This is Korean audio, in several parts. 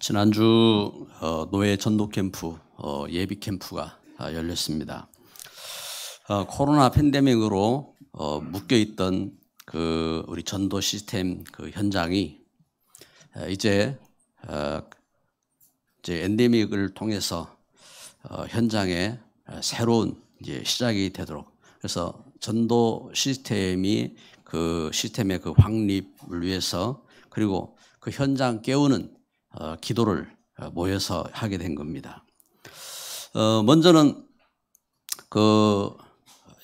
지난주 노예 전도 캠프 예비 캠프가 열렸습니다. 코로나 팬데믹으로 묶여 있던 그 우리 전도 시스템 그 현장이 이제 엔데믹을 통해서 현장에 새로운 이제 시작이 되도록, 그래서 전도 시스템이 그 시스템의 그 확립을 위해서, 그리고 그 현장 깨우는 기도를 모여서 하게 된 겁니다. 먼저는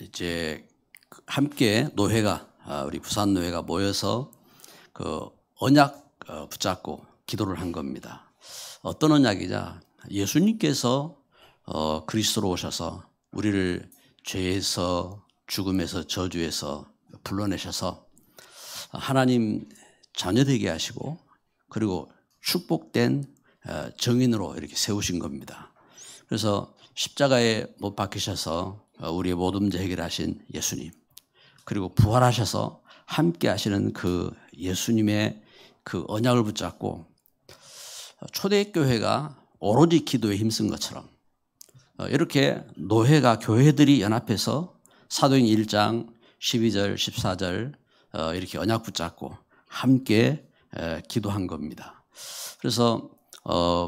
이제 함께 노회가, 우리 부산 노회가 모여서 그 언약 붙잡고 기도를 한 겁니다. 어떤 언약이냐? 예수님께서 그리스도로 오셔서 우리를 죄에서, 죽음에서, 저주에서 불러내셔서 하나님 자녀 되게 하시고, 그리고 축복된 정인으로 이렇게 세우신 겁니다. 그래서 십자가에 못 박히셔서 우리의 모든 문제 해결하신 예수님, 그리고 부활하셔서 함께 하시는 그 예수님의 그 언약을 붙잡고, 초대교회가 오로지 기도에 힘쓴 것처럼 이렇게 노회가, 교회들이 연합해서 사도행 1장 12절 14절 이렇게 언약 붙잡고 함께 기도한 겁니다. 그래서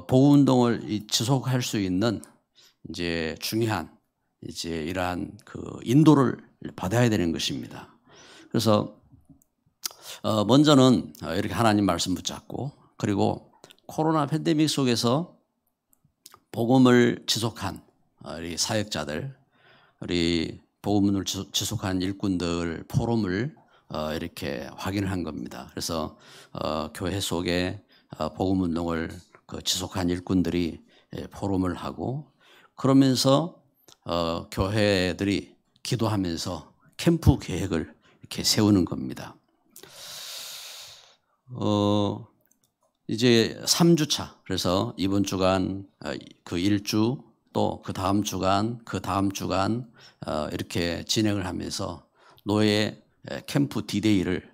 복음 운동을 지속할 수 있는 이제 중요한 이제 이러한 그 인도를 받아야 되는 것입니다. 그래서 먼저는 이렇게 하나님 말씀 붙잡고, 그리고 코로나 팬데믹 속에서 복음을 지속한 우리 사역자들, 우리 복음을 지속한 일꾼들 포럼을 이렇게 확인을 한 겁니다. 그래서 교회 속에 복음 운동을 지속한 일꾼들이 포럼을 하고, 그러면서 교회들이 기도하면서 캠프 계획을 이렇게 세우는 겁니다. 이제 3주차, 그래서 이번 주간 그 1주, 또 그 다음 주간, 그 다음 주간 이렇게 진행을 하면서 노예 캠프 디데이를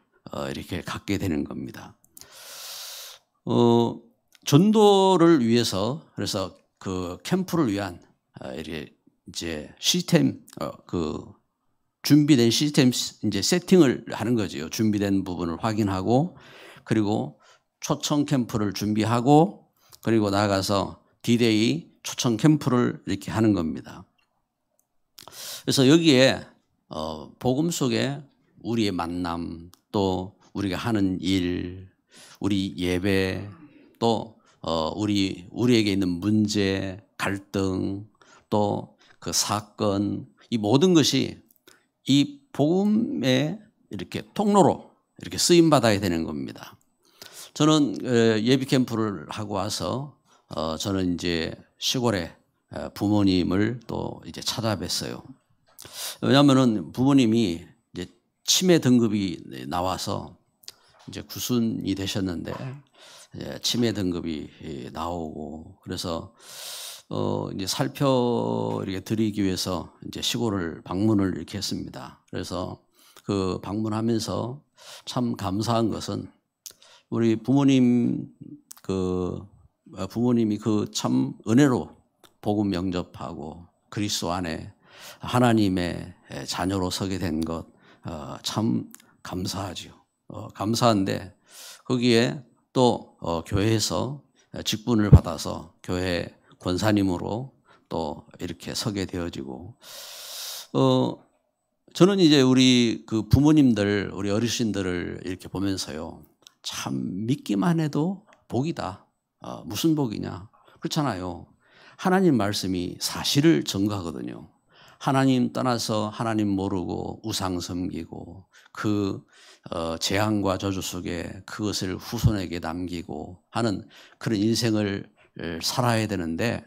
이렇게 갖게 되는 겁니다. 전도를 위해서, 그래서 그 캠프를 위한 이렇게 이제 시스템, 그 준비된 시스템 이제 세팅을 하는 거죠. 준비된 부분을 확인하고, 그리고 초청 캠프를 준비하고, 그리고 나아가서 디데이 초청 캠프를 이렇게 하는 겁니다. 그래서 여기에 복음 속에 우리의 만남, 또 우리가 하는 일, 우리 예배, 또 우리에게 있는 문제, 갈등, 또 그 사건, 이 모든 것이 이 복음의 이렇게 통로로 이렇게 쓰임 받아야 되는 겁니다. 저는 예비 캠프를 하고 와서 저는 이제 시골에 부모님을 또 이제 찾아뵀어요. 왜냐하면은 부모님이 이제 치매 등급이 나와서 이제 구순이 되셨는데, 치매 등급이 나오고, 그래서 이제 살펴 이렇게 드리기 위해서 이제 시골을 방문을 이렇게 했습니다. 그래서 그 방문하면서 참 감사한 것은 우리 부모님이 그 참 은혜로 복음 영접하고 그리스도 안에 하나님의 자녀로 서게 된 것 참 감사하죠. 감사한데 거기에 또 교회에서 직분을 받아서 교회 권사님으로 또 이렇게 서게 되어지고, 저는 이제 우리 그 부모님들, 우리 어르신들을 이렇게 보면서요, 참 믿기만 해도 복이다. 무슨 복이냐? 그렇잖아요. 하나님 말씀이 사실을 증거하거든요. 하나님 떠나서 하나님 모르고 우상 섬기고 그 재앙과 저주 속에 그것을 후손에게 남기고 하는 그런 인생을 살아야 되는데,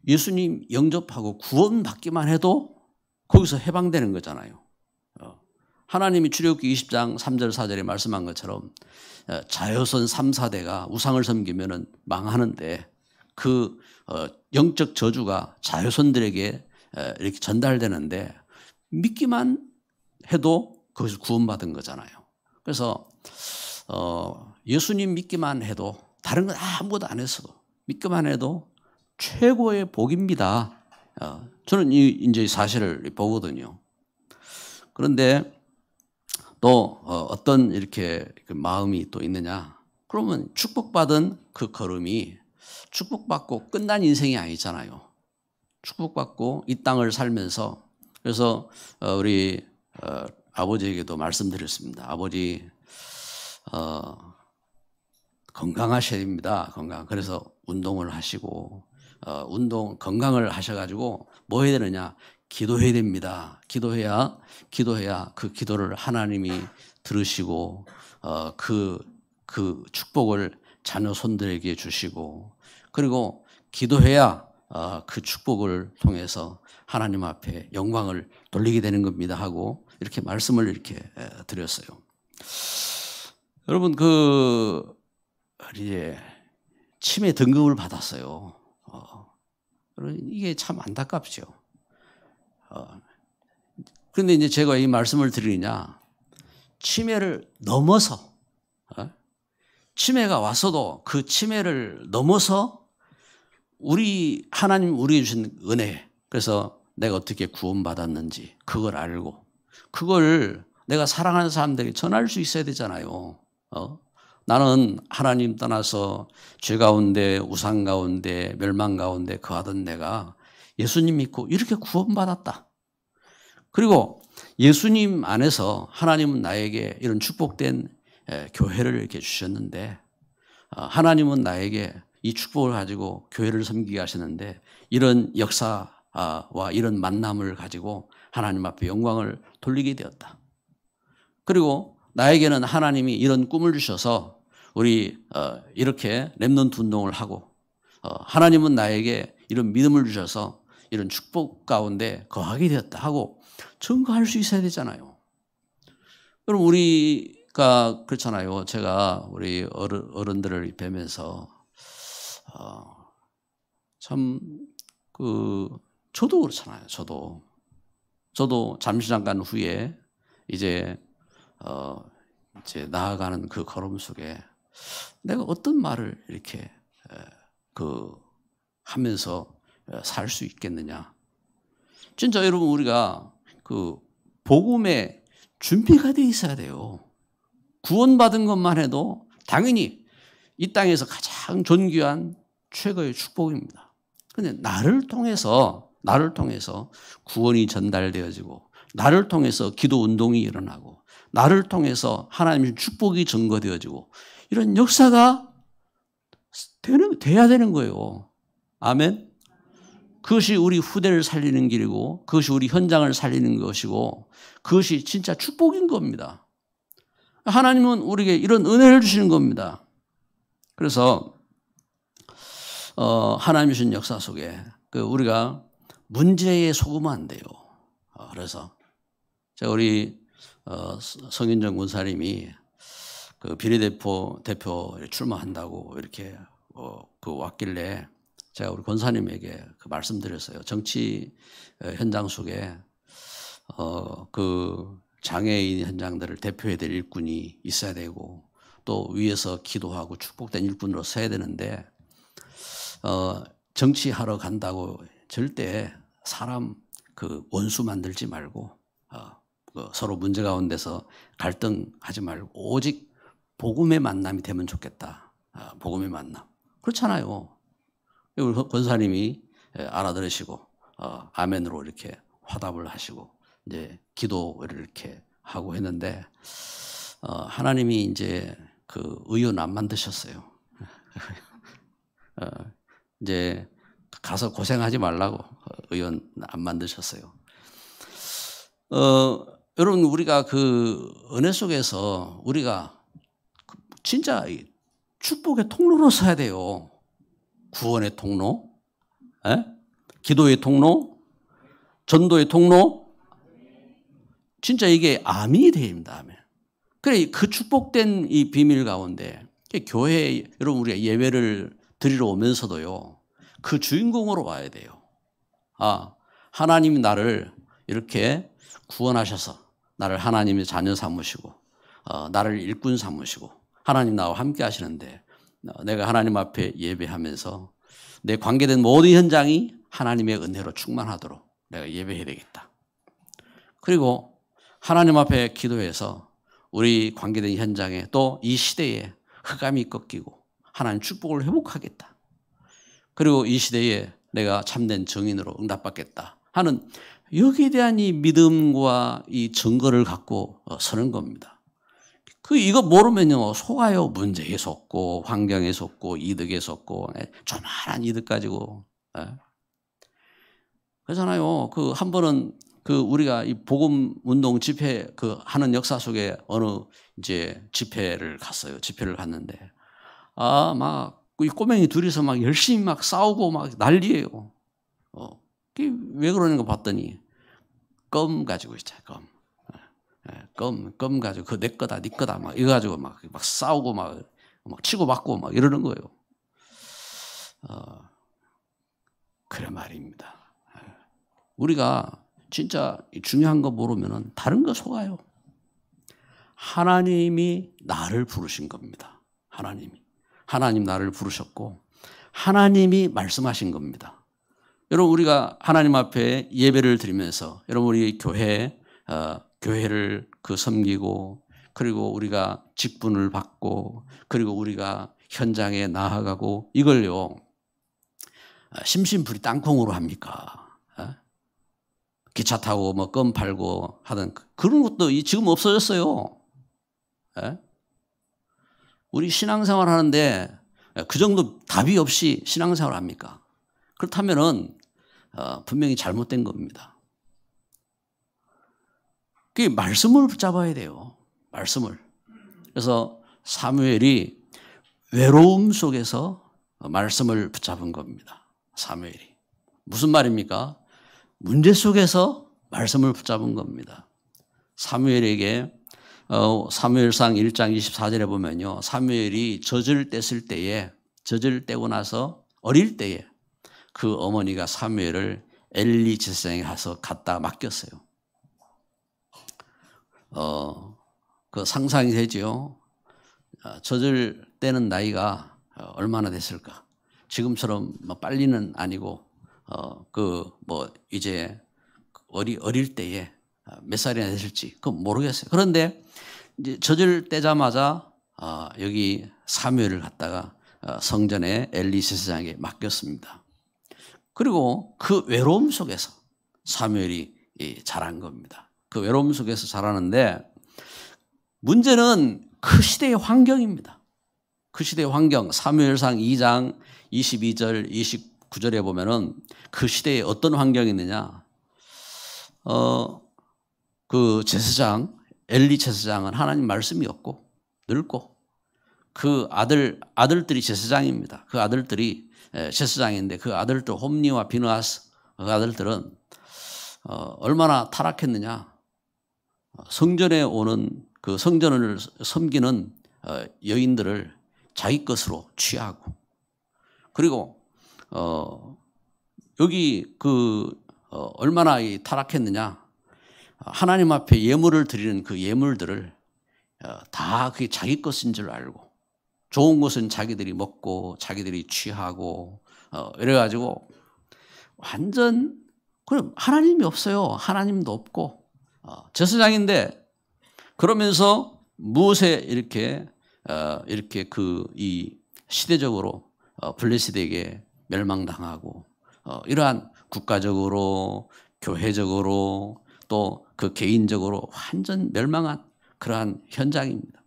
예수님 영접하고 구원받기만 해도 거기서 해방되는 거잖아요. 하나님이 출애굽기 20장 3절 4절에 말씀한 것처럼 자여선 3, 4대가 우상을 섬기면 망하는데, 그 영적 저주가 자여선들에게 이렇게 전달되는데 믿기만 해도 거기서 구원받은 거잖아요. 그래서 예수님 믿기만 해도 다른 건 아무것도 안 했어도 믿기만 해도 최고의 복입니다. 저는 이제 사실을 보거든요. 그런데 또 어떤 이렇게 그 마음이 또 있느냐? 그러면 축복받은 그 걸음이 축복받고 끝난 인생이 아니잖아요. 축복받고 이 땅을 살면서 그래서 우리 아버지에게도 말씀드렸습니다. 아버지 건강하셔야 됩니다. 건강. 그래서 운동을 하시고 건강을 하셔가지고 뭐 해야 되느냐? 기도해야 됩니다. 기도해야 그 기도를 하나님이 들으시고 그 축복을 자녀 손들에게 주시고 그리고 기도해야 그 축복을 통해서 하나님 앞에 영광을 돌리게 되는 겁니다 하고 이렇게 말씀을 이렇게 드렸어요. 여러분 이제 치매 등급을 받았어요. 이게 참 안타깝죠. 그런데 이제 제가 이 말씀을 드리냐, 치매를 넘어서 치매가 왔어도 그 치매를 넘어서 하나님 우리에게 주신 은혜, 그래서 내가 어떻게 구원받았는지 그걸 알고 그걸 내가 사랑하는 사람들에게 전할 수 있어야 되잖아요. 나는 하나님 떠나서 죄 가운데 우상 가운데 멸망 가운데 거하던 내가 예수님 믿고 이렇게 구원받았다. 그리고 예수님 안에서 하나님은 나에게 이런 축복된 교회를 이렇게 주셨는데 하나님은 나에게 이 축복을 가지고 교회를 섬기게 하시는데 이런 역사와 이런 만남을 가지고 하나님 앞에 영광을 돌리게 되었다. 그리고 나에게는 하나님이 이런 꿈을 주셔서 우리 이렇게 렘넌트 운동을 하고 하나님은 나에게 이런 믿음을 주셔서 이런 축복 가운데 거하게 되었다 하고 증거할 수 있어야 되잖아요. 여러분 우리가 그렇잖아요. 제가 우리 어른들을 뵈면서 참 저도 그렇잖아요. 저도 잠시 잠깐 후에 이제 나아가는 그 걸음 속에 내가 어떤 말을 이렇게 하면서 살 수 있겠느냐. 진짜 여러분 우리가 복음에 준비가 돼 있어야 돼요. 구원받은 것만 해도 당연히 이 땅에서 가장 존귀한 최고의 축복입니다. 그런데 나를 통해서 구원이 전달되어지고 나를 통해서 기도 운동이 일어나고 나를 통해서 하나님의 축복이 증거되어지고 이런 역사가 돼야 되는 거예요. 아멘. 그것이 우리 후대를 살리는 길이고 그것이 우리 현장을 살리는 것이고 그것이 진짜 축복인 겁니다. 하나님은 우리에게 이런 은혜를 주시는 겁니다. 그래서 하나님이 주신 역사 속에 우리가 문제에 속으면 안 돼요. 그래서 제가 우리 성윤정 군사님이 비례대표에 출마한다고 이렇게 왔길래 제가 우리 권사님에게 말씀드렸어요. 정치 현장 속에 장애인 현장들을 대표해야 될 일꾼이 있어야 되고 또 위에서 기도하고 축복된 일꾼으로 서야 되는데 정치하러 간다고 절대 사람 원수 만들지 말고 서로 문제 가운데서 갈등하지 말고 오직 복음의 만남이 되면 좋겠다. 복음의 만남. 그렇잖아요. 우리 권사님이 알아들으시고 아멘으로 이렇게 화답을 하시고 이제 기도를 이렇게 하고 했는데 하나님이 이제 의원 안 만드셨어요. 이제 가서 고생하지 말라고 의원 안 만드셨어요. 여러분 우리가 은혜 속에서 우리가 진짜 축복의 통로로 서야 돼요. 구원의 통로, 기도의 통로, 전도의 통로. 진짜 이게 아멘이 됩니다. 아멘. 그래 그 축복된 이 비밀 가운데 교회에 여러분 우리가 예배를 드리러 오면서도요. 그 주인공으로 와야 돼요. 하나님이 나를 이렇게 구원하셔서 나를 하나님의 자녀 삼으시고 나를 일꾼 삼으시고 하나님 나와 함께 하시는데 내가 하나님 앞에 예배하면서 내 관계된 모든 현장이 하나님의 은혜로 충만하도록 내가 예배해야 되겠다. 그리고 하나님 앞에 기도해서 우리 관계된 현장에 또 이 시대에 흑암이 꺾이고 하나님 축복을 회복하겠다. 그리고 이 시대에 내가 참된 정인으로 응답받겠다 하는 여기에 대한 이 믿음과 이 증거를 갖고 서는 겁니다. 이거 모르면요, 속아요. 문제에 속고, 환경에 속고, 이득에 속고, 조만한 이득 가지고. 그렇잖아요. 한 번은 우리가 이 복음 운동 집회 하는 역사 속에 어느 이제 집회를 갔어요. 집회를 갔는데, 이 꼬맹이 둘이서 막 열심히 막 싸우고 막 난리예요. 왜 그러는가 봤더니, 껌 가지고 있잖아요, 껌 가지고 그거 내 거다, 네 거다 막 이거 가지고 막 싸우고 막 치고 받고 막 이러는 거예요. 그래 말입니다. 우리가 진짜 중요한 거 모르면은 다른 거 속아요. 하나님이 나를 부르신 겁니다. 하나님 나를 부르셨고 하나님이 말씀하신 겁니다. 여러분 우리가 하나님 앞에 예배를 드리면서 여러분 우리 교회를 섬기고 그리고 우리가 직분을 받고 그리고 우리가 현장에 나아가고 이걸요 심심풀이 땅콩으로 합니까? 기차 타고 뭐 껌 팔고 하던 그런 것도 지금 없어졌어요. 우리 신앙생활 하는데 그 정도 답이 없이 신앙생활 합니까? 그렇다면은 분명히 잘못된 겁니다. 그 말씀을 붙잡아야 돼요. 말씀을. 그래서 사무엘이 외로움 속에서 말씀을 붙잡은 겁니다. 사무엘이. 무슨 말입니까? 문제 속에서 말씀을 붙잡은 겁니다. 사무엘에게 사무엘상 1장 24절에 보면요. 사무엘이 젖을 떼고 나서 어릴 때에 그 어머니가 사무엘을 엘리 제사장에 가서 갖다 맡겼어요. 그 상상이 되죠. 젖을 떼는 나이가 얼마나 됐을까? 지금처럼 뭐 빨리는 아니고 이제 어릴 때에 몇 살이나 됐을지 그건 모르겠어요. 그런데 이제 젖을 떼자마자 여기 사무엘을 갖다가 성전에 엘리 제사장에게 맡겼습니다. 그리고 그 외로움 속에서 사무엘이 자란 겁니다. 그 외로움 속에서 자라는데 문제는 그 시대의 환경입니다. 그 시대의 환경 사무엘상 2장 22절 29절에 보면은 그 시대에 어떤 환경이 있느냐 그 제사장 엘리 제사장은 하나님 말씀이 없고 늙고 그 아들들이 제사장입니다. 그 아들들이 제사장인데 그 아들들 홈니와 비느하스 그 아들들은 얼마나 타락했느냐 성전에 오는 그 성전을 섬기는 여인들을 자기 것으로 취하고 그리고 여기 얼마나 타락했느냐 하나님 앞에 예물을 드리는 그 예물들을 다 그게 자기 것인 줄 알고 좋은 것은 자기들이 먹고 자기들이 취하고 이래가지고 완전 그럼 하나님이 없어요. 하나님도 없고 제사장인데 그러면서 무엇에 이렇게 이 시대적으로 블레셋에게 멸망당하고 이러한 국가적으로 교회적으로 또 그 개인적으로 완전 멸망한 그러한 현장입니다.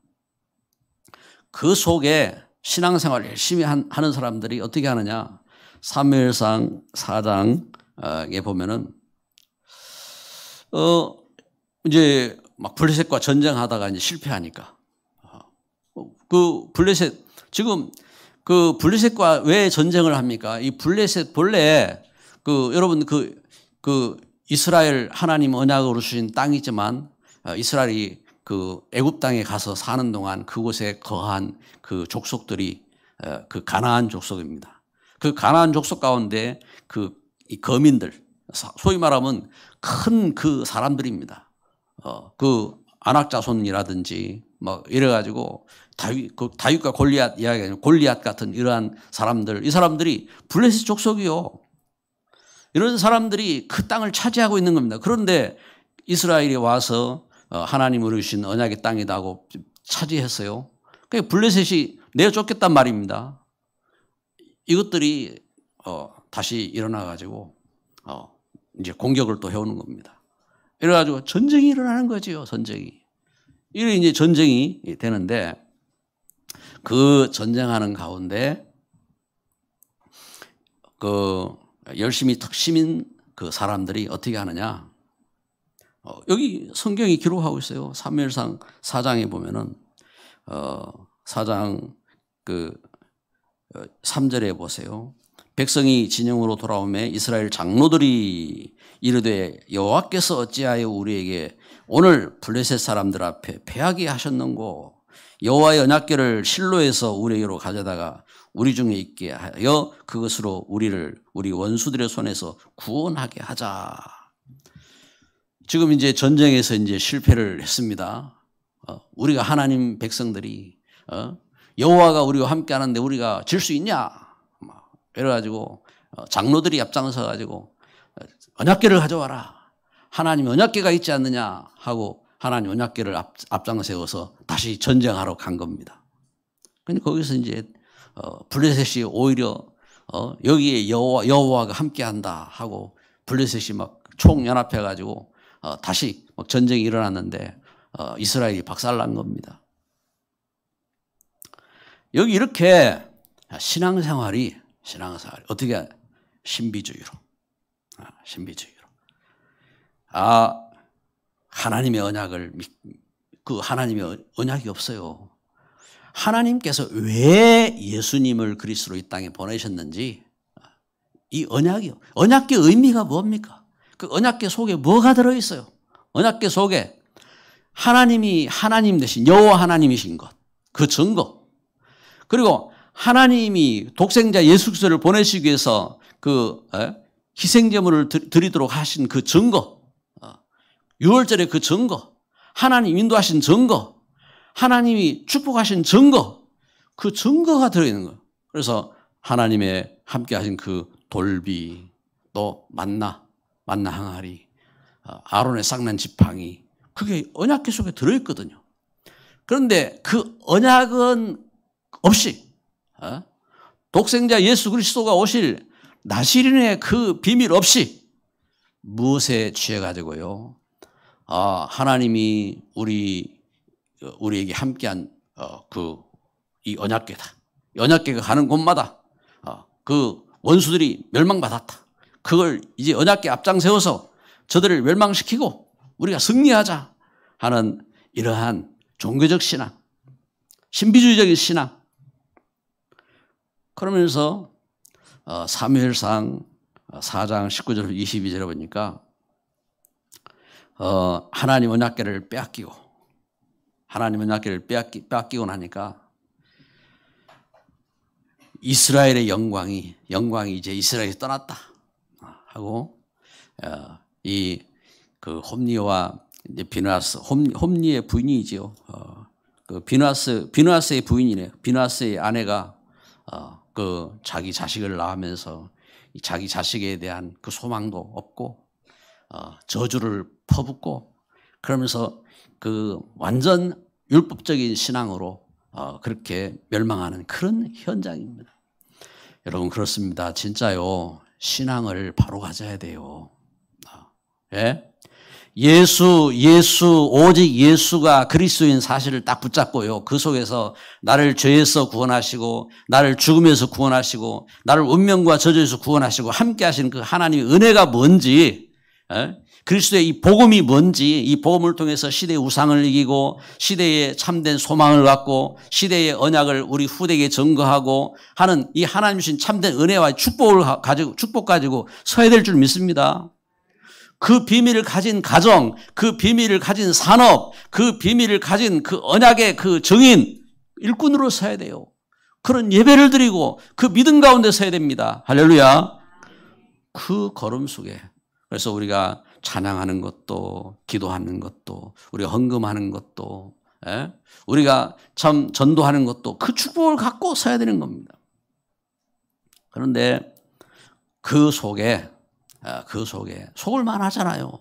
그 속에 신앙생활 열심히 하는 사람들이 어떻게 하느냐 사무엘상 4장에 보면은 이제 막 블레셋과 전쟁하다가 이제 실패하니까 그 블레셋 지금 그 블레셋과 왜 전쟁을 합니까? 이 블레셋 본래 여러분 이스라엘 하나님 언약으로 주신 땅이지만 이스라엘이 애굽 땅에 가서 사는 동안 그곳에 거한 그 족속들이 그 가나안 족속입니다. 그 가나안 족속 가운데 이 거민들 소위 말하면 큰 그 사람들입니다. 그 안악자손이라든지 뭐 이래가지고 다윗과 골리앗 이야기가 아니라 골리앗 같은 이러한 사람들, 이 사람들이 블레셋 족속이요. 이런 사람들이 그 땅을 차지하고 있는 겁니다. 그런데 이스라엘이 와서 하나님으로 주신 언약의 땅이다 하고 차지했어요. 그러니까 블레셋이 내쫓겠단 말입니다. 이것들이 다시 일어나가지고 이제 공격을 또 해오는 겁니다. 이래가지고 전쟁이 일어나는 거지요. 전쟁이. 이래 이제 전쟁이 되는데 그 전쟁하는 가운데 그 열심히 특심인 그 사람들이 어떻게 하느냐. 여기 성경이 기록하고 있어요. 사무엘상 4장에 보면은 4장 그 3절에 보세요. 백성이 진영으로 돌아오매 이스라엘 장로들이 이르되 여호와께서 어찌하여 우리에게 오늘 블레셋 사람들 앞에 패하게 하셨는고 여호와의 언약궤를 실로에서 우리에게로 가져다가 우리 중에 있게 하여 그것으로 우리 원수들의 손에서 구원하게 하자. 지금 이제 전쟁에서 이제 실패를 했습니다. 우리가 하나님 백성들이 여호와가 우리와 함께 하는데 우리가 질 수 있냐? 그래가지고 장로들이 앞장서 가지고 언약궤를 가져와라. 하나님 언약궤가 있지 않느냐 하고 하나님 언약궤를 앞장 세워서 다시 전쟁하러 간 겁니다. 근데 거기서 이제 블레셋이 오히려 여기에 여호와가 함께한다 하고 블레셋이 막 총연합해 가지고 다시 막 전쟁이 일어났는데 이스라엘이 박살난 겁니다. 여기 이렇게 신앙생활이 어떻게 신비주의로 하나님의 언약을 그 하나님의 언약이 없어요. 하나님께서 왜 예수님을 그리스도로 이 땅에 보내셨는지 이 언약의 의미가 뭡니까? 그 언약궤 속에 뭐가 들어있어요? 언약궤 속에 하나님이 하나님 대신 여호와 하나님이신 것, 그 증거. 그리고 하나님이 독생자 예수 그리스도를 보내시기 위해서 그 희생제물을 드리도록 하신 그 증거, 유월절의 그 증거, 하나님 인도하신 증거, 하나님이 축복하신 증거, 그 증거가 들어있는 거예요. 그래서 하나님의 함께 하신 그 돌비, 또 만나 항아리, 아론의 쌍난 지팡이, 그게 언약궤 속에 들어있거든요. 그런데 그 언약은 없이 독생자 예수 그리스도가 오실 나시린의 그 비밀 없이 무엇에 취해가지고요. 하나님이 우리에게 함께한 이 언약궤다. 언약궤가 가는 곳마다 그 원수들이 멸망받았다. 그걸 이제 언약궤 앞장 세워서 저들을 멸망시키고 우리가 승리하자 하는 이러한 종교적 신앙, 신비주의적인 신앙. 그러면서 사무엘상 4장 19절 22절에 보니까 하나님 언약궤를 빼앗기고 하나님 언약궤를 빼앗기고 나니까 이스라엘의 영광이 이제 이스라엘이 떠났다 하고 그 홈리와 이제 비누아스 홈리의 부인이지요. 그 비누아스의 부인이네요. 비누아스의 아내가 그 자기 자식을 낳으면서 자기 자식에 대한 그 소망도 없고 저주를 퍼붓고 그러면서 그 완전 율법적인 신앙으로 그렇게 멸망하는 그런 현장입니다. 여러분 그렇습니다. 진짜요. 신앙을 바로 가져야 돼요. 예? 오직 예수가 그리스도인 사실을 딱 붙잡고요. 그 속에서 나를 죄에서 구원하시고, 나를 죽음에서 구원하시고, 나를 운명과 저주에서 구원하시고, 함께 하시는 그 하나님의 은혜가 뭔지, 그리스도의 이 복음이 뭔지, 이 복음을 통해서 시대의 우상을 이기고, 시대의 참된 소망을 갖고, 시대의 언약을 우리 후대에게 증거하고 하는 이 하나님 주신 참된 은혜와 축복 가지고 서야 될 줄 믿습니다. 그 비밀을 가진 가정, 그 비밀을 가진 산업, 그 비밀을 가진 그 언약의 그 증인, 일꾼으로 서야 돼요. 그런 예배를 드리고 그 믿음 가운데 서야 됩니다. 할렐루야. 그 걸음 속에 그래서 우리가 찬양하는 것도, 기도하는 것도, 우리가 헌금하는 것도, 우리가 참 전도하는 것도 그 축복을 갖고 서야 되는 겁니다. 그런데 그 속에 속을 만하잖아요.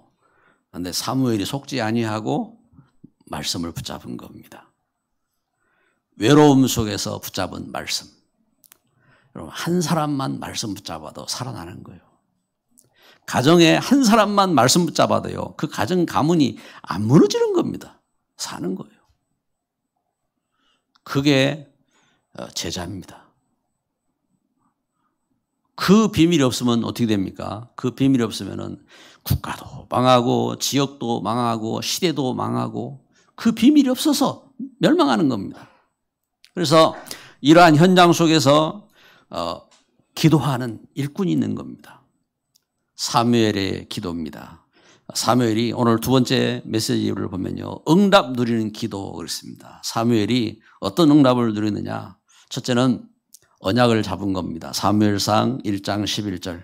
그런데 사무엘이 속지 아니하고 말씀을 붙잡은 겁니다. 외로움 속에서 붙잡은 말씀. 여러분, 한 사람만 말씀 붙잡아도 살아나는 거예요. 가정에 한 사람만 말씀 붙잡아도요, 그 가정 가문이 안 무너지는 겁니다. 사는 거예요. 그게 제자입니다. 그 비밀이 없으면 어떻게 됩니까? 그 비밀이 없으면은 국가도 망하고 지역도 망하고 시대도 망하고 그 비밀이 없어서 멸망하는 겁니다. 그래서 이러한 현장 속에서 기도하는 일꾼이 있는 겁니다. 사무엘의 기도입니다. 사무엘이 오늘 두 번째 메시지를 보면요, 응답 누리는 기도 그랬습니다. 사무엘이 어떤 응답을 누리느냐? 첫째는 언약을 잡은 겁니다. 사무엘상 1장 11절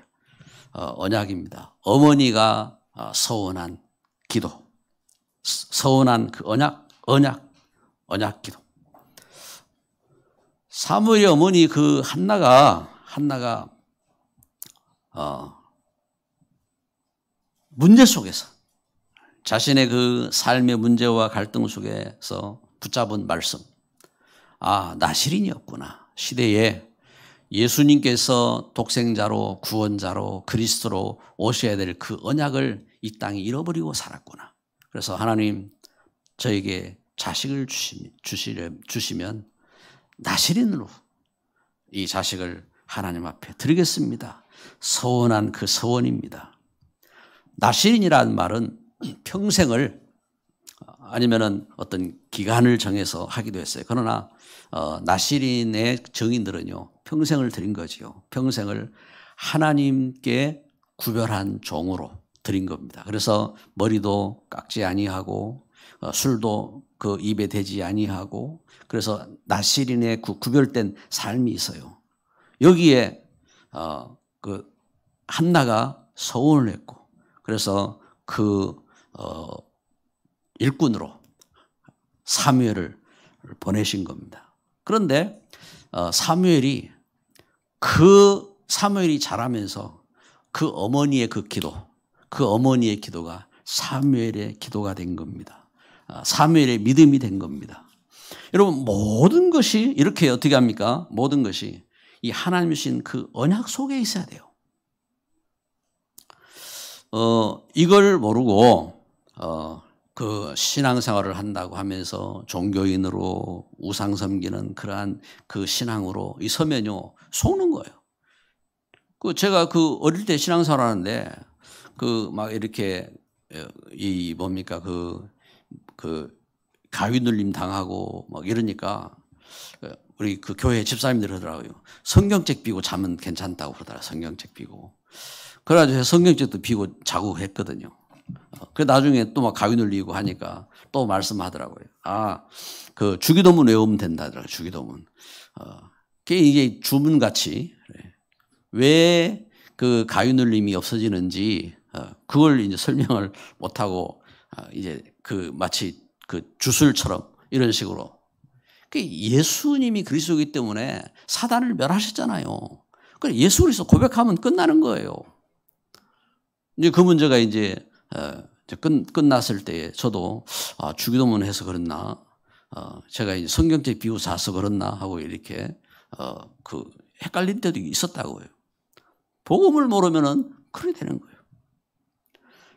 언약입니다. 어머니가 서원한 기도, 서원한 그 언약 기도. 사무엘의 어머니 그 한나가 문제 속에서 자신의 그 삶의 문제와 갈등 속에서 붙잡은 말씀. 아, 나실인이었구나. 시대에 예수님께서 독생자로 구원자로 그리스도로 오셔야 될 그 언약을 이 땅에 잃어버리고 살았구나. 그래서 하나님 저에게 자식을 주시면 나실인으로 이 자식을 하나님 앞에 드리겠습니다. 서원한 그 서원입니다. 나실인이라는 말은 평생을 아니면은 어떤 기간을 정해서 하기도 했어요. 그러나 나실인의 정인들은요, 평생을 드린 거지요. 평생을 하나님께 구별한 종으로 드린 겁니다. 그래서 머리도 깎지 아니하고 술도 그 입에 대지 아니하고, 그래서 나실인의 그 구별된 삶이 있어요. 여기에 그 한나가 서원을 했고, 그래서 그 일꾼으로 사무엘을 보내신 겁니다. 그런데 사무엘이 자라면서 그 어머니의 그 어머니의 기도가 사무엘의 기도가 된 겁니다. 사무엘의 믿음이 된 겁니다. 여러분, 모든 것이 이렇게 어떻게 합니까? 모든 것이 이 하나님 주신 그 언약 속에 있어야 돼요. 이걸 모르고 그 신앙생활을 한다고 하면서 종교인으로 우상 섬기는 그러한 그 신앙으로 이 서면요 속는 거예요. 그 제가 그 어릴 때 신앙생활 하는데 그 막 이렇게 이 뭡니까 그 가위 눌림 당하고 막 이러니까 우리 그 교회 집사님들 하더라고요. 성경책 비고 자면 괜찮다고 그러더라. 성경책 비고. 그래가지고 성경책도 비고 자고 했거든요. 그 나중에 또 막 가위 눌리고 하니까 또 말씀하더라고요. 아, 그 주기도문 외우면 된다더라고요. 주기도문. 그게 이게 주문같이 왜 그 가위 눌림이 없어지는지 그걸 이제 설명을 못하고 이제 그 마치 그 주술처럼 이런 식으로. 예수님이 그리스도이기 때문에 사단을 멸하셨잖아요. 그래 예수 그리스도 고백하면 끝나는 거예요. 이제 그 문제가 이제 끝났을 때 저도 주기도문 해서 그랬나, 제가 이제 성경책 비고 자서 그랬나 하고 이렇게 그 헷갈릴 때도 있었다고요. 복음을 모르면은 그렇게 되는 거예요.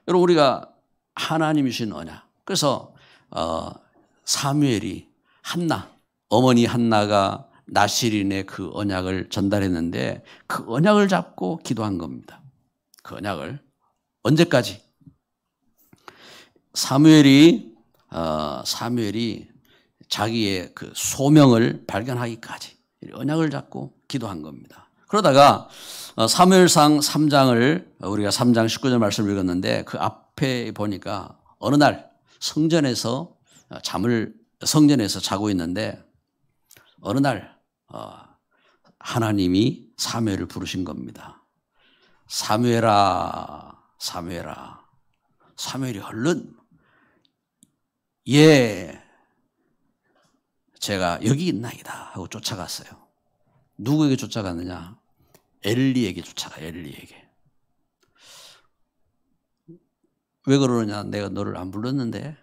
여러분, 우리가 하나님이 주신 언약. 그래서 사무엘이 어머니 한나가 나실인의 그 언약을 전달했는데 그 언약을 잡고 기도한 겁니다. 그 언약을 언제까지? 사무엘이 자기의 그 소명을 발견하기까지 언약을 잡고 기도한 겁니다. 그러다가 사무엘상 3장을 우리가 3장 19절 말씀을 읽었는데 그 앞에 보니까 어느 날 성전에서 자고 있는데 어느 날 하나님이 사무엘을 부르신 겁니다. 사무엘아, 사무엘아. 사무엘이 얼른 예, 제가 여기 있나이다 하고 쫓아갔어요. 누구에게 쫓아갔느냐? 엘리에게 쫓아가. 엘리에게. 왜 그러느냐? 내가 너를 안 불렀는데.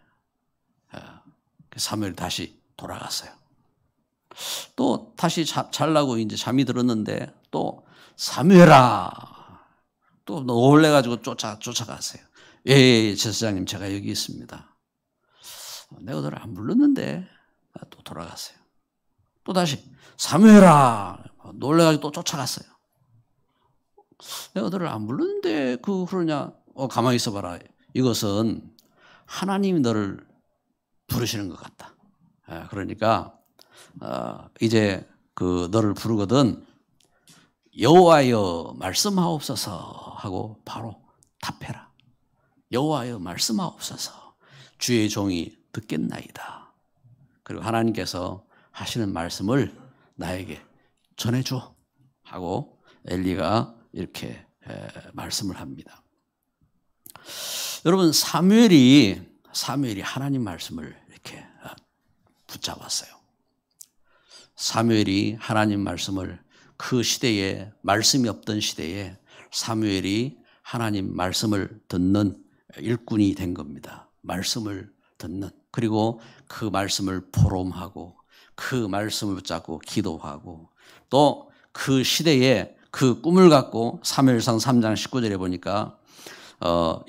사무엘이 다시 돌아갔어요. 또 다시 잘라고 이제 잠이 들었는데 또 사무엘아. 또 놀래가지고 쫓아갔어요. 예, 제사장님 제가 여기 있습니다. 내가 너를 안 불렀는데. 또 돌아갔어요. 또 다시 사무엘아. 놀래가지고 또 쫓아갔어요. 내가 너를 안 불렀는데 그러냐? 가만히 있어봐라. 이것은 하나님이 너를 부르시는 것 같다. 그러니까 이제 너를 부르거든 여호와여 말씀하옵소서 하고 바로 답해라. 여호와여 말씀하옵소서. 주의 종이 듣겠나이다. 그리고 하나님께서 하시는 말씀을 나에게 전해줘 하고 엘리가 이렇게 말씀을 합니다. 여러분 사무엘이 하나님 말씀을 이렇게 붙잡았어요. 사무엘이 하나님 말씀을 그 시대에 말씀이 없던 시대에 사무엘이 하나님 말씀을 듣는 일꾼이 된 겁니다. 말씀을 듣는. 그리고 그 말씀을 포럼하고 그 말씀을 붙잡고 기도하고 또 그 시대에 그 꿈을 갖고 사무엘상 3장 19절에 보니까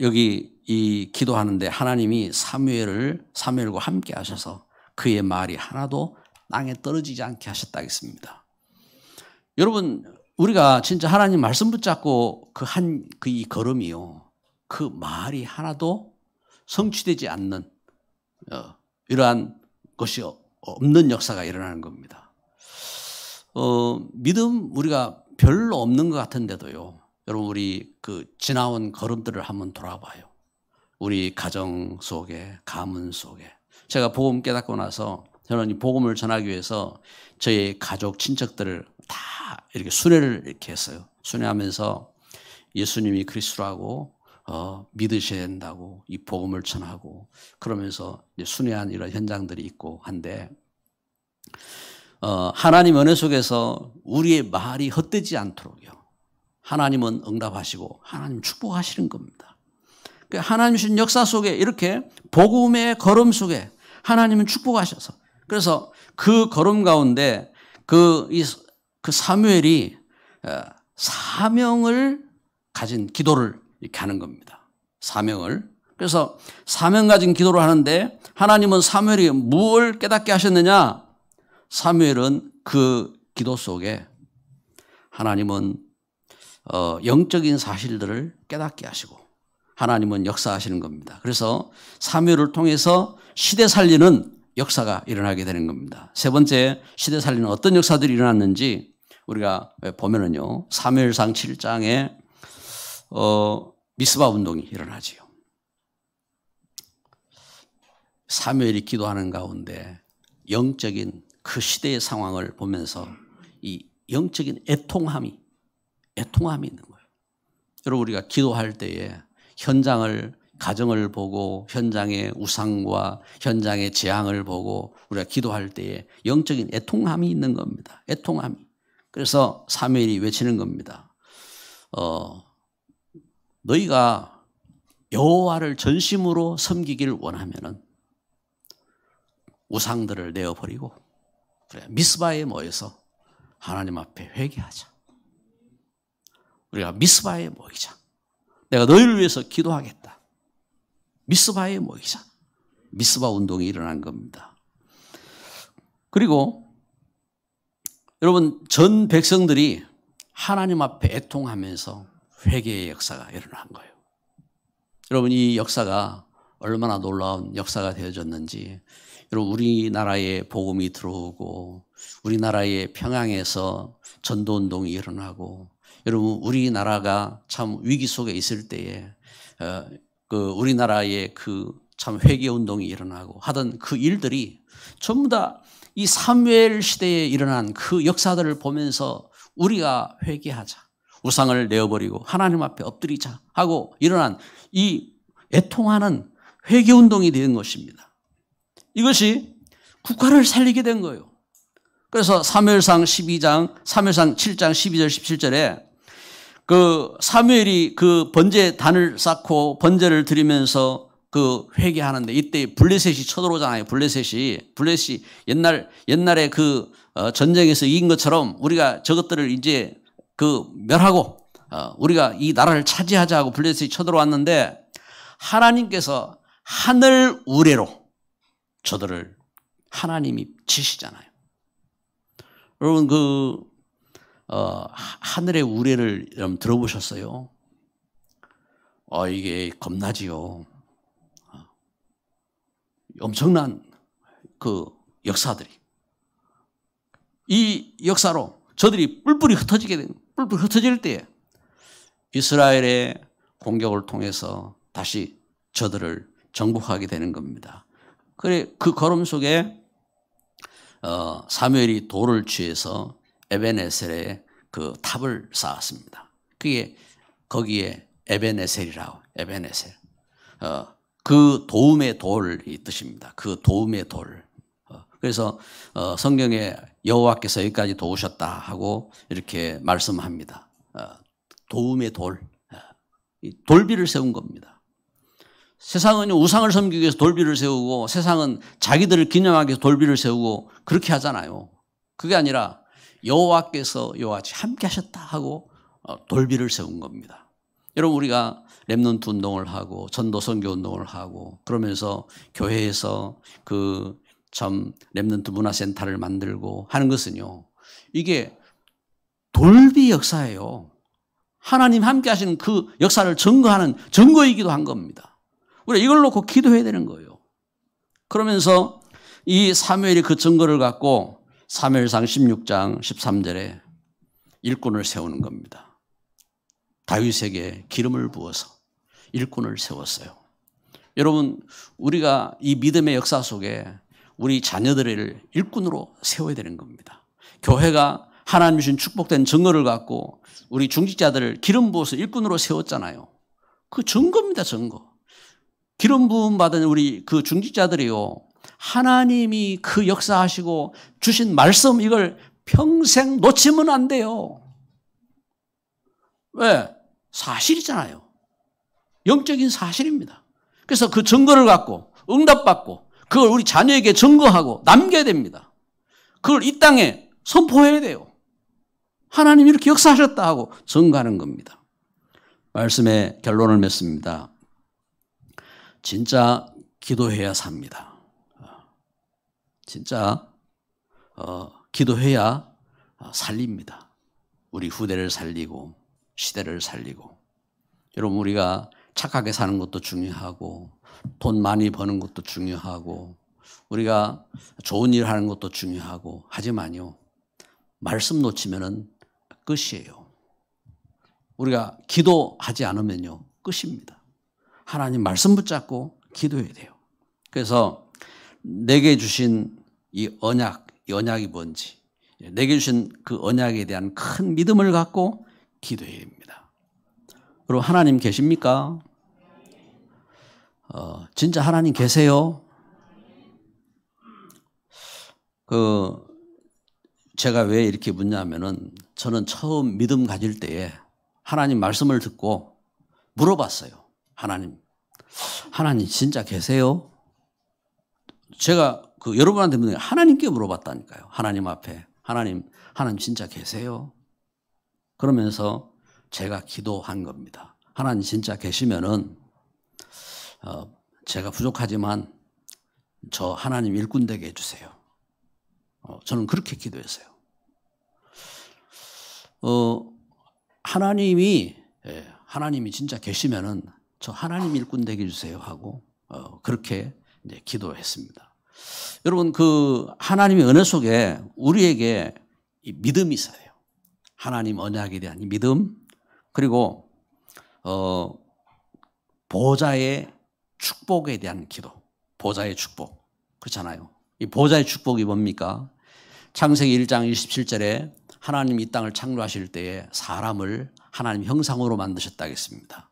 여기 이 기도하는데 하나님이 사무엘과 함께 하셔서 그의 말이 하나도 땅에 떨어지지 않게 하셨다 했습니다. 여러분 우리가 진짜 하나님 말씀 붙잡고 이 걸음이요. 그 말이 하나도 성취되지 않는 이러한 것이 없는 역사가 일어나는 겁니다. 믿음 우리가 별로 없는 것 같은데도요. 여러분 우리 지나온 걸음들을 한번 돌아봐요. 우리 가정 속에 가문 속에 제가 복음 깨닫고 나서 저는 이 복음을 전하기 위해서 저희 가족 친척들을 다 이렇게 순회를 이렇게 했어요. 순회하면서 예수님이 그리스도라고 믿으셔야 된다고 이 복음을 전하고 그러면서 순회한 이런 현장들이 있고 한데 하나님 은혜 속에서 우리의 말이 헛되지 않도록요. 하나님은 응답하시고 하나님 축복하시는 겁니다. 하나님 주신 역사 속에 이렇게 복음의 걸음 속에 하나님은 축복하셔서 그래서 그 걸음 가운데 그 사무엘이 사명을 가진 기도를 이렇게 하는 겁니다. 사명을. 그래서 사명 가진 기도를 하는데 하나님은 사무엘이 무엇을 깨닫게 하셨느냐? 사무엘은 그 기도 속에 하나님은 영적인 사실들을 깨닫게 하시고 하나님은 역사하시는 겁니다. 그래서 사무엘을 통해서 시대 살리는 역사가 일어나게 되는 겁니다. 세 번째 시대 살리는 어떤 역사들이 일어났는지 우리가 보면은요. 사무엘상 7장에 미스바 운동이 일어나지요. 사무엘이 기도하는 가운데 영적인 그 시대의 상황을 보면서 이 영적인 애통함이 있는 거예요. 여러분 우리가 기도할 때에 가정을 보고 현장의 우상과 현장의 재앙을 보고 우리가 기도할 때에 영적인 애통함이 있는 겁니다. 애통함이. 그래서 사무엘이 외치는 겁니다. 너희가 여호와를 전심으로 섬기기를 원하면은 우상들을 내어버리고 그래 미스바에 모여서 하나님 앞에 회개하자. 우리가 미스바에 모이자. 내가 너희를 위해서 기도하겠다. 미스바에 모이자. 미스바 운동이 일어난 겁니다. 그리고 여러분 전 백성들이 하나님 앞에 애통하면서 회개의 역사가 일어난 거예요. 여러분 이 역사가 얼마나 놀라운 역사가 되어졌는지 여러분 우리나라에 복음이 들어오고 우리나라의 평양에서 전도운동이 일어나고 여러분 우리나라가 참 위기 속에 있을 때에 우리나라의 참 회개운동이 일어나고 하던 그 일들이 전부 다 이 사무엘 시대에 일어난 그 역사들을 보면서 우리가 회개하자. 우상을 내어버리고 하나님 앞에 엎드리자 하고 일어난 이 애통하는 회개운동이 된 것입니다. 이것이 국가를 살리게 된 거예요. 그래서 사무엘상 12장, 사무엘상 7장 12절 17절에 그 사무엘이 그 번제단을 쌓고 번제를 드리면서 그 회개하는데 이때 블레셋이 쳐들어오잖아요. 블레셋이 옛날에 그 전쟁에서 이긴 것처럼 우리가 저것들을 이제 그 멸하고 우리가 이 나라를 차지하자 하고 블레셋이 쳐들어왔는데 하나님께서 하늘 우레로 저들을 하나님이 치시잖아요. 여러분 하늘의 우레를 여러분 들어보셨어요? 이게 겁나지요. 엄청난 그 역사들이 이 역사로 저들이 뿔뿔이 흩어질 때에 이스라엘의 공격을 통해서 다시 저들을 정복하게 되는 겁니다. 그래 그 걸음 속에 사무엘이 돌을 취해서 에벤에셀에 그 탑을 쌓았습니다. 그게 거기에 에벤에셀이라고 에벤에셀. 그 도움의 돌이 뜻입니다. 그 도움의 돌. 그래서 성경에 여호와께서 여기까지 도우셨다 하고 이렇게 말씀합니다. 도움의 돌. 돌비를 세운 겁니다. 세상은 우상을 섬기기 위해서 돌비를 세우고 세상은 자기들을 기념하기 위해서 돌비를 세우고 그렇게 하잖아요. 그게 아니라 여호와께서 여호와같이 함께 하셨다 하고 돌비를 세운 겁니다. 여러분 우리가 렘넌트 운동을 하고 전도 선교 운동을 하고 그러면서 교회에서 그 참 렘넌트 문화센터를 만들고 하는 것은요. 이게 돌비 역사예요. 하나님 함께 하시는 그 역사를 증거하는 증거이기도 한 겁니다. 우리가 이걸 놓고 기도해야 되는 거예요. 그러면서 이 사무엘이 그 증거를 갖고 사무엘상 16장 13절에 일꾼을 세우는 겁니다. 다윗에게 기름을 부어서 일꾼을 세웠어요. 여러분 우리가 이 믿음의 역사 속에 우리 자녀들을 일꾼으로 세워야 되는 겁니다. 교회가 하나님 주신 축복된 증거를 갖고 우리 중직자들을 기름 부어서 일꾼으로 세웠잖아요. 그 증거입니다. 증거. 기름 부음 받은 우리 그 중직자들이요. 하나님이 그 역사하시고 주신 말씀 이걸 평생 놓치면 안 돼요. 왜? 사실이잖아요. 영적인 사실입니다. 그래서 그 증거를 갖고 응답받고 그걸 우리 자녀에게 증거하고 남겨야 됩니다. 그걸 이 땅에 선포해야 돼요. 하나님 이렇게 역사하셨다 하고 증거하는 겁니다. 말씀의 결론을 맺습니다. 진짜 기도해야 삽니다. 진짜 기도해야 살립니다. 우리 후대를 살리고 시대를 살리고. 여러분 우리가 착하게 사는 것도 중요하고 돈 많이 버는 것도 중요하고 우리가 좋은 일 하는 것도 중요하고 하지만요. 말씀 놓치면은 끝이에요. 우리가 기도하지 않으면요. 끝입니다. 하나님 말씀 붙잡고 기도해야 돼요. 그래서 내게 주신 이 언약이 뭔지 내게 주신 그 언약에 대한 큰 믿음을 갖고 기도해야 됩니다. 여러분 하나님 계십니까? 진짜 하나님 계세요? 제가 왜 이렇게 묻냐면은 저는 처음 믿음 가질 때에 하나님 말씀을 듣고 물어봤어요. 하나님 진짜 계세요? 제가 여러분한테 묻는 게 하나님께 물어봤다니까요. 하나님 앞에 하나님 진짜 계세요? 그러면서 제가 기도한 겁니다. 하나님 진짜 계시면은 제가 부족하지만 저 하나님 일꾼 되게 해주세요. 저는 그렇게 기도했어요. 하나님이 진짜 계시면은 저 하나님 일꾼 되게 해주세요 하고 그렇게 이제 기도했습니다. 여러분 그 하나님의 은혜 속에 우리에게 이 믿음이 있어요. 하나님 언약에 대한 이 믿음 그리고 보좌의 축복에 대한 기도. 보좌의 축복. 그렇잖아요. 이 보좌의 축복이 뭡니까? 창세기 1장 27절에 하나님 이 땅을 창조하실 때에 사람을 하나님 형상으로 만드셨다 하겠습니다.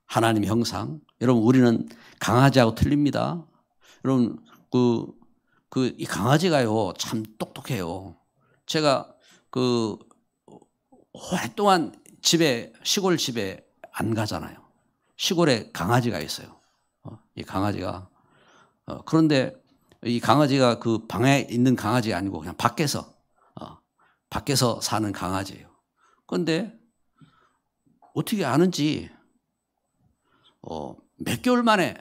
하나님 형상. 여러분, 우리는 강아지하고 틀립니다. 여러분, 이 강아지가요, 참 똑똑해요. 제가 오랫동안 시골 집에 안 가잖아요. 시골에 강아지가 있어요. 이 강아지가. 그런데 이 강아지가 그 방에 있는 강아지가 아니고 그냥 밖에서 사는 강아지예요. 그런데 어떻게 아는지 몇 개월 만에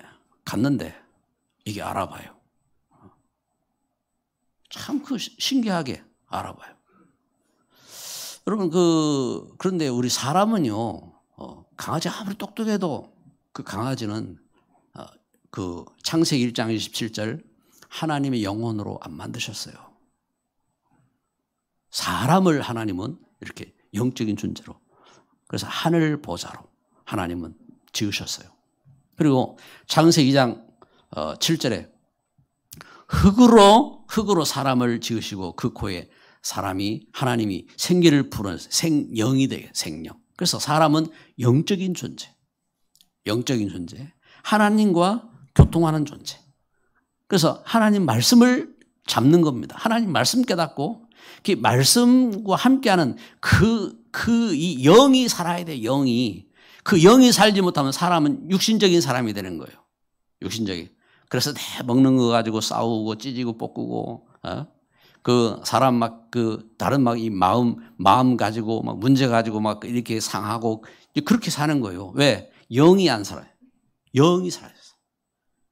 갔는데 이게 알아봐요. 참 신기하게 알아봐요. 여러분, 그런데 우리 사람은요, 강아지가 아무리 똑똑해도 그 강아지는 그 창세기 1장 27절 하나님의 영혼으로 안 만드셨어요. 사람을 하나님은 이렇게 영적인 존재로, 그래서 하늘 보좌로 하나님은 지으셨어요. 그리고 창세기 2장 7절에 흙으로 사람을 지으시고 그 코에 하나님이 생기를 불어넣어서 생영이 되게, 생영. 그래서 사람은 영적인 존재, 하나님과 교통하는 존재. 그래서 하나님 말씀을 잡는 겁니다. 하나님 말씀 깨닫고 그 말씀과 함께하는 이 영이 살아야 돼. 그 영이 살지 못하면 사람은 육신적인 사람이 되는 거예요. 육신적인. 그래서 먹는 거 가지고 싸우고 찢고 볶고, 그 사람 다른 이 마음 가지고 문제 가지고 이렇게 상하고 그렇게 사는 거예요. 왜? 영이 안 살아요. 영이 살아요.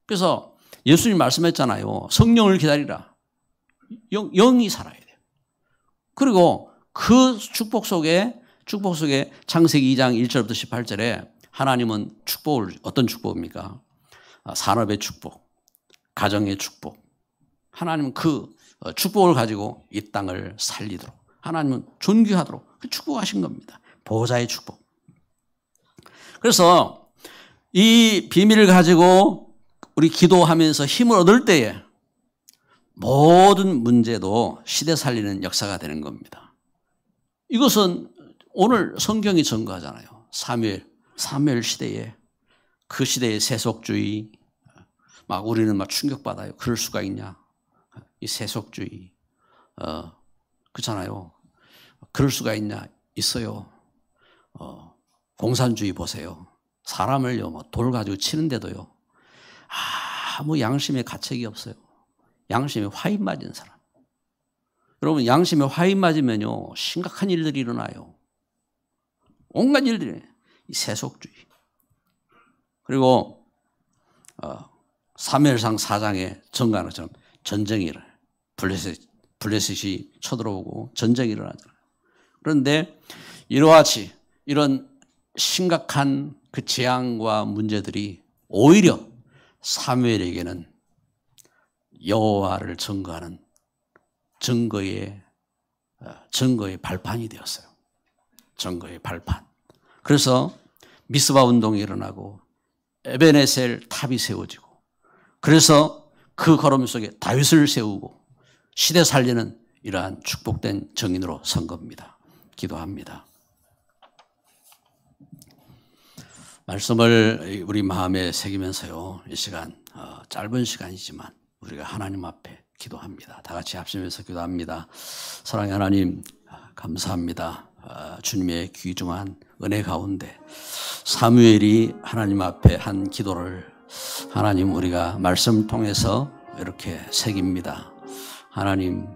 그래서 예수님 말씀했잖아요. 성령을 기다리라. 영이 살아야 돼요. 그리고 그 축복 속에 창세기 2장 1절부터 18절에 하나님은 어떤 축복입니까? 산업의 축복, 가정의 축복. 하나님은 그 축복을 가지고 이 땅을 살리도록, 하나님은 존귀하도록 축복하신 겁니다. 보호자의 축복. 그래서 이 비밀을 가지고 우리 기도하면서 힘을 얻을 때에 모든 문제도 시대 살리는 역사가 되는 겁니다. 이것은 오늘 성경이 증거하잖아요. 사무엘 시대에, 그 시대의 세속주의, 우리는 충격받아요. 그럴 수가 있냐. 이 세속주의, 그렇잖아요. 그럴 수가 있냐. 있어요. 공산주의 보세요. 사람을요, 돌 가지고 치는데도요, 아무 양심의 가책이 없어요. 양심에 화인 맞은 사람. 여러분, 양심에 화인 맞으면요, 심각한 일들이 일어나요. 온갖 일들이, 이 세속주의. 그리고 사무엘상 4장에 증거하는 것처럼 전쟁이 일어나요. 블레셋이 쳐들어오고 전쟁이 일어나잖아요. 그런데 이러하지 이런 심각한 그 재앙과 문제들이 오히려 사무엘에게는 여호와를 증거하는 증거의 발판이 되었어요. 증거의 발판. 그래서 미스바 운동이 일어나고 에베네셀 탑이 세워지고, 그래서 그 걸음 속에 다윗을 세우고 시대 살리는 이러한 축복된 정인으로 선 겁니다. 기도합니다. 말씀을 우리 마음에 새기면서요, 이 시간 짧은 시간이지만 우리가 하나님 앞에 기도합니다. 다 같이 합심해서 기도합니다. 사랑의 하나님, 감사합니다. 주님의 귀중한 은혜 가운데 사무엘이 하나님 앞에 한 기도를 하나님 우리가 말씀을 통해서 이렇게 새깁니다. 하나님,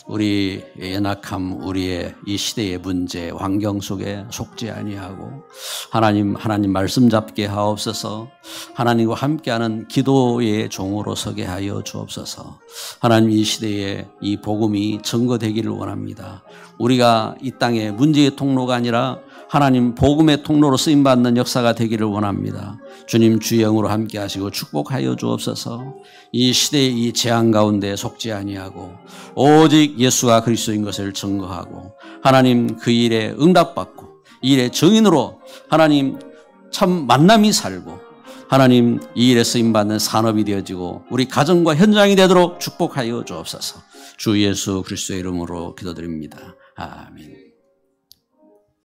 우리 연약함, 우리의 이 시대의 문제, 환경 속에 속지 아니하고 하나님 말씀 잡게 하옵소서. 하나님과 함께하는 기도의 종으로 서게 하여 주옵소서. 하나님, 이 시대에 이 복음이 증거되기를 원합니다. 우리가 이 땅의 문제의 통로가 아니라 하나님 복음의 통로로 쓰임받는 역사가 되기를 원합니다. 주님 주의 영으로 함께 하시고 축복하여 주옵소서. 이 시대의 이 재앙 가운데 속지 아니하고 오직 예수가 그리스도인 것을 증거하고 하나님 그 일에 응답받고 이 일의 증인으로 하나님 참 만남이 살고 하나님 이 일에 쓰임받는 산업이 되어지고 우리 가정과 현장이 되도록 축복하여 주옵소서. 주 예수 그리스도의 이름으로 기도드립니다. 아멘.